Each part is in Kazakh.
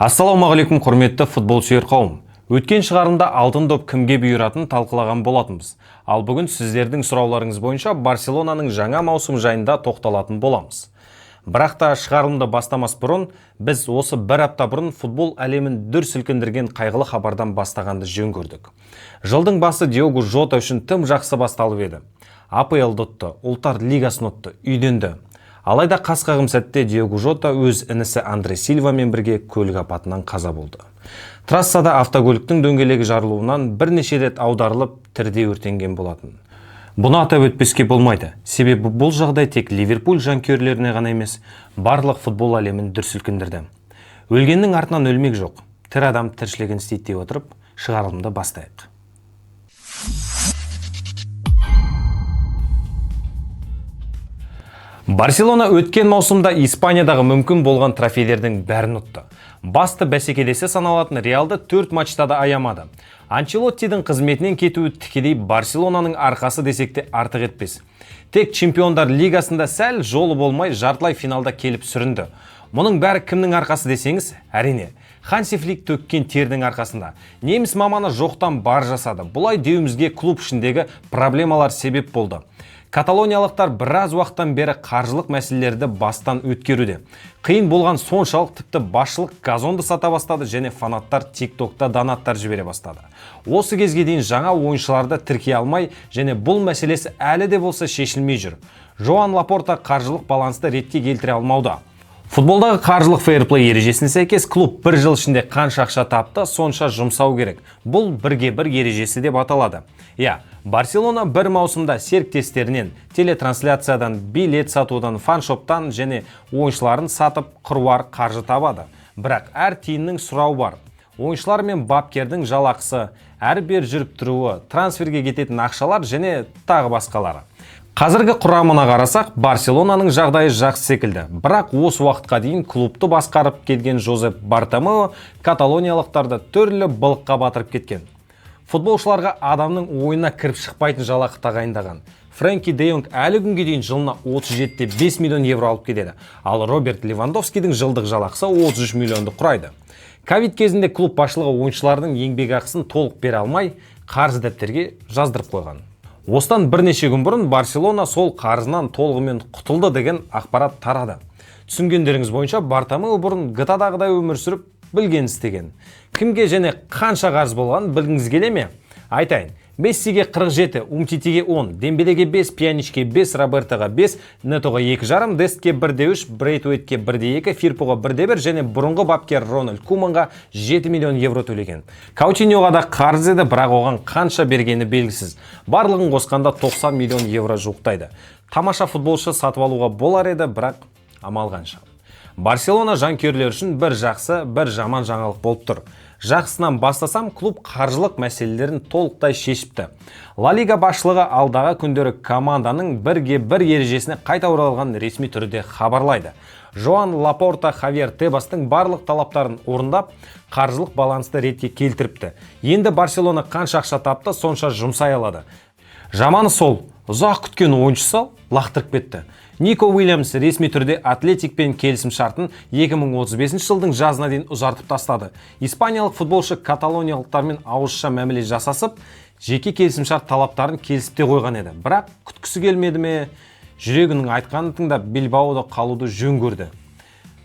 Ассалаумағалейкум құрметті футбол сүйер қауым. Өткен шығарымда алтын доп кімге бұйыратын талқылаған болатынбыз. Ал бүгін сіздердің сұрауларыңыз бойынша Барселонаның жаңа маусым жайында тоқталатын боламыз. Бірақ та шығарымды бастамас бұрын, біз осы бір апта бұрын футбол әлемін дүр сілкіндірген қайғылы хабардан бастағанды жөн көрдік. Жылдың басы Диего Жота үшін тым жақсы басталып еді. АПЛ-ды ұтты, Ұлттар Лигасын ұтты, үйденді. Алайда қасқағым сәтте Диего Жота өз інісі Андре Сильвамен бірге көлік апатынан қаза болды. Трассада автокөліктің дөңгелегі жарылуынан бірнеше рет аударылып, тірде өртенген болатын. Бұны атап өтпеске болмайды. Себебі бұл жағдай тек Ливерпуль жанкүйерлеріне ғана емес, барлық футбол әлемін дүр сілкіндірді. Өлгеннің артынан өлмек жоқ. Тірі адам тіршілігін істей отырып, шығарылымды бастайық. Барселона өткен маусымда Испаниядағы мүмкін болған трофейлердің бәрін ұтты. Басты бәсекелесі саналатын Реалды 4 матчта да аямады. Анчелоттидің қызметінен кетуі тікелей Барселонаның арқасы десекте артық етпес. Тек Чемпиондар Лигасында сәл жолы болмай жартылай финалда келіп сүрінді. Мұның бәрі кімнің арқасы десеңіз, әрине, Ханси Флик төккен тердің арқасында. Неміс маманы жоқтан бар жасады. Бұлай деуімізге клуб ішіндегі проблемалар себеп болды. Каталониялықтар біраз уақыттан бері қаржылық мәселелерді бастан өткеруде. Қиын болған соншалық тіпті басшылық газонды сата бастады және фанаттар TikTokта донаттар жібере бастады. Осы кезге дейін жаңа ойыншыларды тіркей алмай және бұл мәселесі әлі де болса шешілмей жүр. Жоан Лапорта қаржылық балансты ретке келтіре алмауда. Футболдағы қаржылық фейрплей ережесіне сәйкес клуб бір жыл ішінде қанша ақша тапты, сонша жұмсау керек. Бұл бірге бір ережесі деп аталады. Барселона бір маусымда серіктестерінен, телетрансляциядан, билет сатудан, фаншоптан және ойыншыларын сатып қыруар қаржы табады. Бірақ әр тиынның сұрауы бар. Ойыншылар мен бапкердің жалақысы, әрбір жүріп тұруы, трансферге кететін ақшалар және тағы басқалары. Қазіргі құрамына қарасақ, Барселонаның жағдайы жақсы секілді. Бірақ осы уақытқа дейін клубты басқарып келген Жозеп Бартомео каталониялықтарды түрлі былыққа батырып кеткен. Футболшыларға адамның ойына кіріп шықпайтын жалақы тағайындаған. Фрэнки де Йонг әлі күнге дейін жылына 37,5 миллион евро алып келеді. Ал Роберт Левандовскийдің жылдық жалақысы 33 миллионды құрайды. Ковид кезінде клуб басшылығы ойыншылардың еңбекақысын толық бере алмай, қарыз дәптерге жаздырып қойған. Осыдан бірнеше күн бұрын Барселона сол қарызынан толығымен құтылды деген ақпарат тарады. Түсінгендеріңіз бойынша Бартомео бұрын GTA-дағыдай өмір сүріп, білген істеген. Кімге және қанша қарыз болған білгіңіз келе ме? Айтайын. Мессиге 47, Умтитиге 10, Дембелеге 5, Пьяничке 5, Робертоға 5, Нетоға 2,5, Дестке 1,3, Брейтуэтке 1,2, Фирпоға 1,1 және бұрынғы бапкер Рональд Куманға 7 миллион евро төлеген. Каутиньоға да қарыз еді, бірақ оған қанша бергені белгісіз. Барлығын қосқанда 90 миллион евро жуықтайды. Тамаша футболшы сатып алуға болар еді, бірақ амал қанша. Барселона жанкүйерлер үшін бір жақсы, бір жаман жаңалық болып тұр. Жақсынан бастасам, клуб қаржылық мәселелерін толықтай шешіпті. Ла Лига басшылығы алдағы күндері команданың бірге бір ережесіне қайта оралған ресми түрде хабарлайды. Жоан Лапорта Хавьер Тебастың барлық талаптарын орындап, қаржылық балансты ретке келтіріпті. Енді Барселона қанша ақша тапты, сонша жұмсай алады. Жаманы сол, ұзақ күткен ойыншысы лақтырып кетті. Нико Уильямс ресми түрде Атлетикпен келісім шартын 2035 жылдың жазына дейін ұзартып тастады. Испаниялық футболшы каталониялықтармен ауызша мәміле жасасып, жеке келісім шарт талаптарын келісіп те қойған еді. Бірақ күткісі келмеді ме, жүрегінің айтқанын тыңдап Билбаода қалуды жөн көрді.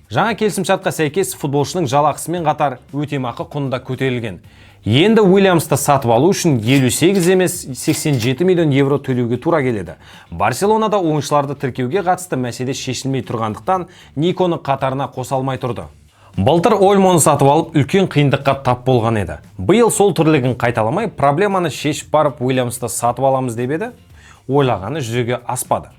Жаңа келісім шартқа сәйкес футболшының жалақысымен қатар өтемақы құны да көтерілген. Енді Уильямсты сатып алу үшін 58 емес 87 миллион евро төлеуге тура келеді. Барселонада ойыншыларды тіркеуге қатысты мәселе шешілмей тұрғандықтан Никоны қатарына қоса алмай тұрды. Былтыр Ольмоны сатып алып, үлкен қиындыққа тап болған еді. Биыл сол түрлігін қайталамай, проблеманы шешіп барып Уильямсты сатып аламыз деп еді, ойлағаны жүзеге аспады.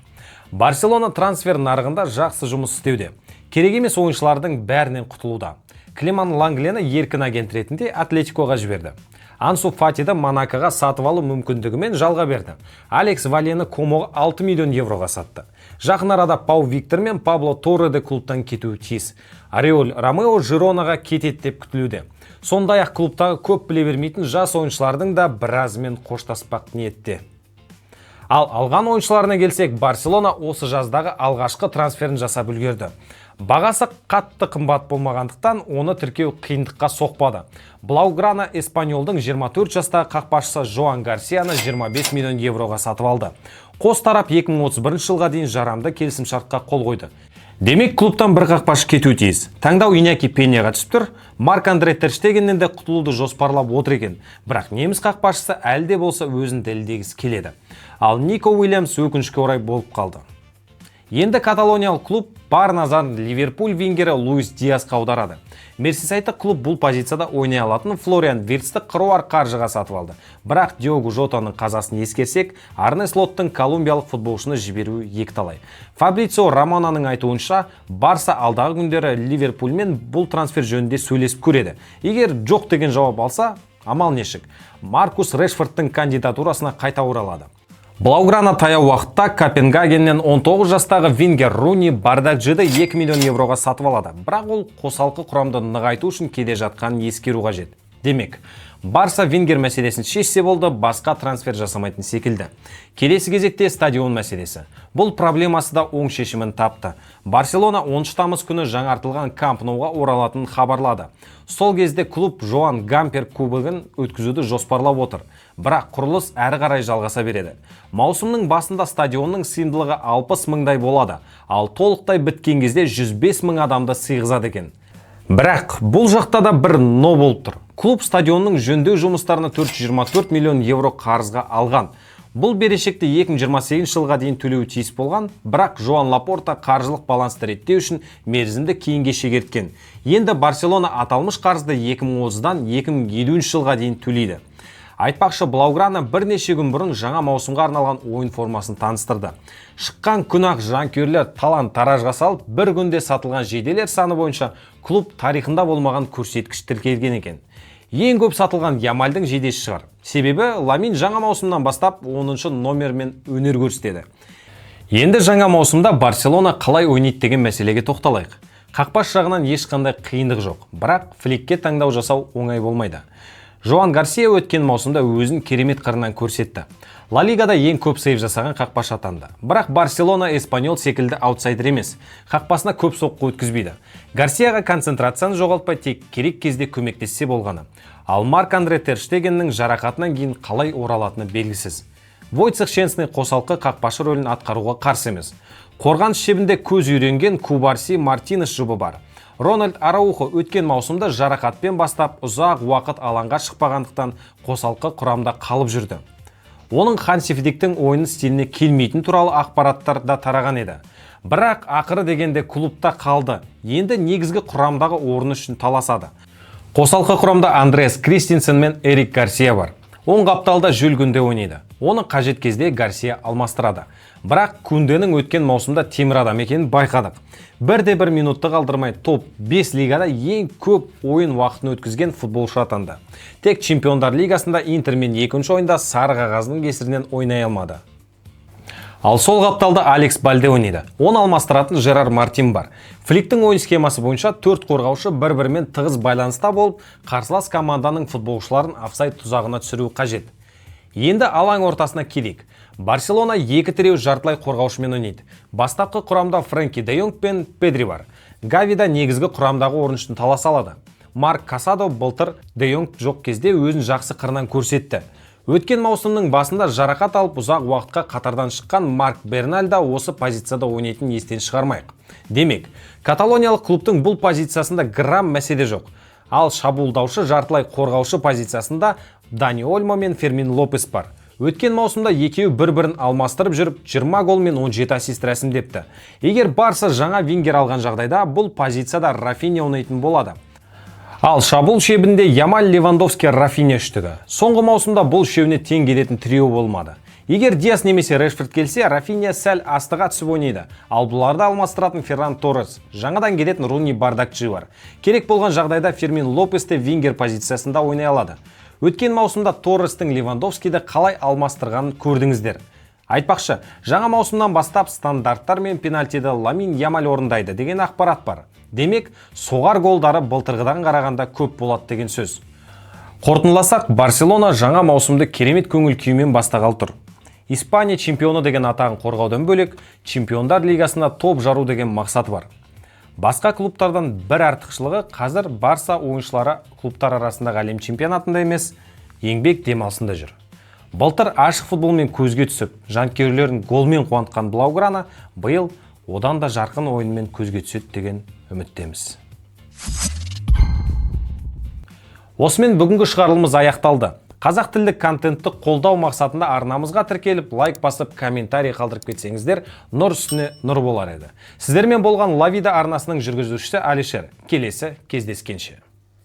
Барселона трансфер нарығында жақсы жұмыс істеуде. Керек емес ойыншылардың бәрінен құтылуда. Клеман Ланглені еркін агент ретінде Атлетикоға жіберді. Ансу Фатиді Монакоға сатып алу мүмкіндігімен жалға берді. Алекс Валені Комоға 6 миллион евроға сатты. Жақын арада Пау Виктор мен Пабло Торреде клубтан кетуі тиіс. Ореол Ромео Жиронаға кетеді деп күтілуде. Сондай-ақ клубтағы көп біле бермейтін жас ойыншылардың да біразымен қоштаспақ ниетте. Ал алған ойыншыларына келсек, Барселона осы жаздағы алғашқы трансферін жасап үлгерді. Бағасы қатты қымбат болмағандықтан оны тіркеу қиындыққа соқпады. Блауграна Эспаньолдың 24 жастағы қақпашысы Жоан Гарсияны 25 миллион евроға сатып алды. Қос тарап 2031 жылға дейін жарамды келісімшартқа қол қойды. Демек, клубтан бір қақпашы кетуі тиіс. Таңдау Иняки Пеньяға түсіп тұр. Марк-Андре Тер Штегеннен де құтылуды жоспарлап отыр екен. Бірақ неміс қақпашысы әлде болса өзін дәлелдегісі келеді. Ал Нико Уильямс өкінішке орай болып қалды. Енді каталониялық клуб бар назарын Ливерпуль вингері Луис Диасқа аударады. Мерсисайдтық клуб бұл позицияда ойнай алатын Флориан Виртсті қыруар қаржыға сатып алды. Бірақ Диогу Жотаның қазасын ескерсек, Арне Слоттың колумбиялық футболшыны жіберуі екіталай. Фабрицио Романоның айтуынша, Барса алдағы күндері Ливерпульмен бұл трансфер жөнінде сөйлесіп көреді. Егер жоқ деген жауап алса, амал нешік. Маркус Решфордтың кандидатурасына қайта оралады. Блауграна таяу уақытта Копенгагеннен 19 жастағы вингер Руни Бардакжиді 2 миллион евроға сатып алады. Бірақ ол қосалқы құрамды нығайту үшін келе жатқанын ескеру қажет. Демек, Барса вингер мәселесін шешсе болды, басқа трансфер жасамайтын секілді. Келесі кезекте стадион мәселесі. Бұл проблемасы да оң шешімін тапты. Барселона 10 тамыз күні жаңартылған Камп Ноуға оралатынын хабарлады. Сол кезде клуб Жоан Гампер кубогын өткізуді жоспарлап отыр. Бірақ құрылыс әрі қарай жалғаса береді. Маусымның басында стадионның сыйымдылығы 60 мыңдай болады, ал толықтай біткен кезде 105 мың адамды сыйғызады екен. Бірақ бұл жақта да бір но болып тұр. Клуб стадионның жөндеу жұмыстарына 424 миллион евро қарызға алған. Бұл берешекті 2028 жылға дейін төлеуі тиіс болған, бірақ Жоан Лапорта қаржылық балансты реттеу үшін мерзімді кейінге шегерткен. Енді Барселона аталмыш қарызды 2030-дан 2050 жылға дейін төлейді. Айтпақшы, Блауграна бірнеше күн бұрын жаңа маусымға арналған ойын формасын таныстырды. Шыққан күн-ақ жанкүйерлер талан-таражға салып, бір күнде сатылған жейделер саны бойынша клуб тарихында болмаған көрсеткіш тіркелген екен. Ең көп сатылған Ямальдың жейдесі шығар. Себебі Ламин жаңа маусымнан бастап 10-шы номермен өнер көрсетеді. Енді жаңа маусымда Барселона қалай ойнайды деген мәселеге тоқталайық. Қақпаш жағынан ешқандай қиындық жоқ, бірақ Фликке таңдау жасау оңай болмайды. Жоан Гарсия өткен маусымда өзін керемет қырынан көрсетті. Ла Лигада ең көп сейв жасаған қақпашы атанды. Бірақ Барселона Эспаньол секілді аутсайдер емес. Қақпасына көп соққы өткізбейді. Гарсияға концентрацияны жоғалтпай тек керек кезде көмектессе болғаны. Ал Марк-Андре Тер Штегеннің жарақатынан кейін қалай оралатыны белгісіз. Войцех Щенсный қосалқы қақпашы рөлін атқаруға қарсы емес. Қорғаныс шебінде көз үйренген Кубарси Мартинес жұбы бар. Рональд Араухо өткен маусымда жарақатпен бастап ұзақ уақыт алаңға шықпағандықтан қосалқы құрамда қалып жүрді. Оның Ханси Фликтің ойын стиліне келмейтін туралы ақпараттар да тараған еді. Бірақ ақыры дегенде клубта қалды. Енді негізгі құрамдағы орны үшін таласады. Қосалқы құрамда Андреас Кристенсен мен Эрик Гарсия бар. Оң қапталда Жюль Күнде ойнайды. Оны қажет кезде Гарсия алмастырады. Бірақ Күнденің өткен маусымда темір адам екенін байқадық. Бірде-бір минутты қалдырмай топ 5 лигада ең көп ойын уақытын өткізген футболшы атанды. Тек Чемпиондар лигасында Интермен екінші ойында сары қағазының кесірінен ойнай алмады. Ал сол қапталда Алекс Балде ойнайды. Оны алмастыратын Жерар Мартин бар. Фликтің ойын схемасы бойынша 4 қорғаушы бір-бірімен тығыз байланыста болып, қарсылас команданың футболшыларын офсайд тұзағына түсіру қажет. Енді алаң ортасына келейік. Барселона 2 тіреу жартылай қорғаушымен ойнайды. Бастапқы құрамда Фрэнки де Йонг пен Педри бар. Гавида негізгі құрамдағы орын үшін талас алады. Марк Касадо былтыр де Йонг жоқ кезде өзін жақсы қырынан көрсетті. Өткен маусымның басында жарақат алып ұзақ уақытқа қатардан шыққан Марк Берналь да осы позицияда ойнайтын естен шығармайық. Демек, каталониялық клубтың бұл позициясында грамм мәселе жоқ. Ал шабуылдаушы жартылай қорғаушы позициясында Дани Ольмо мен Фермин Лопес бар. Өткен маусымда екеуі бір-бірін алмастырып жүріп 20 гол мен 17 ассист рәсімдепті. Егер Барса жаңа вингер алған жағдайда бұл позицияда Рафиня ойнайтын болады. Ал шабуыл шебінде Ямаль, Левандовский, Рафиня үштігі. Соңғы маусымда бұл шеуіне тең келетін трио болмады. Егер Диас немесе Решфорд келсе, Рафиня сәл астыға түсіп ойнайды. Ал бұларды алмастыратын Ферран Торрес, жаңадан келетін Руни Бардакжи бар. Керек болған жағдайда Фермин Лопесте вингер позициясында ойнай алады. Өткен маусымда Торрестің Левандовскийді қалай алмастырғанын көрдіңіздер. Айтпақшы, жаңа маусымнан бастап стандарттар мен пенальтиді Ламин Ямаль орындайды деген ақпарат бар. Демек, соғар голдары былтырғыдан қарағанда көп болады деген сөз. Қорытындыласақ, Барселона жаңа маусымды керемет көңіл күймен бастағалы тұр. Испания чемпионы деген атағын қорғаудан бөлек, Чемпиондар лигасында топ жару деген мақсаты бар. Басқа клубтардан бір артықшылығы, қазір Барса ойыншылары клубтар арасындағы әлем чемпионатында емес, еңбек демалысында жүр. Былтыр ашық футболмен көзге түсіп, жанкүйерлерін голмен қуантқан Блауграна биыл одан да жарқын ойынмен көзге түседі деген үміттеміз. Осымен бүгінгі шығарылымыз аяқталды. Қазақ тілдік контентті қолдау мақсатында арнамызға тіркеліп, лайк басып, комментарий қалдырып кетсеңіздер, нұр үстіне нұр болар еді. Сіздермен болған La Vida арнасының жүргізушісі Алишер. Келесі кездескенше.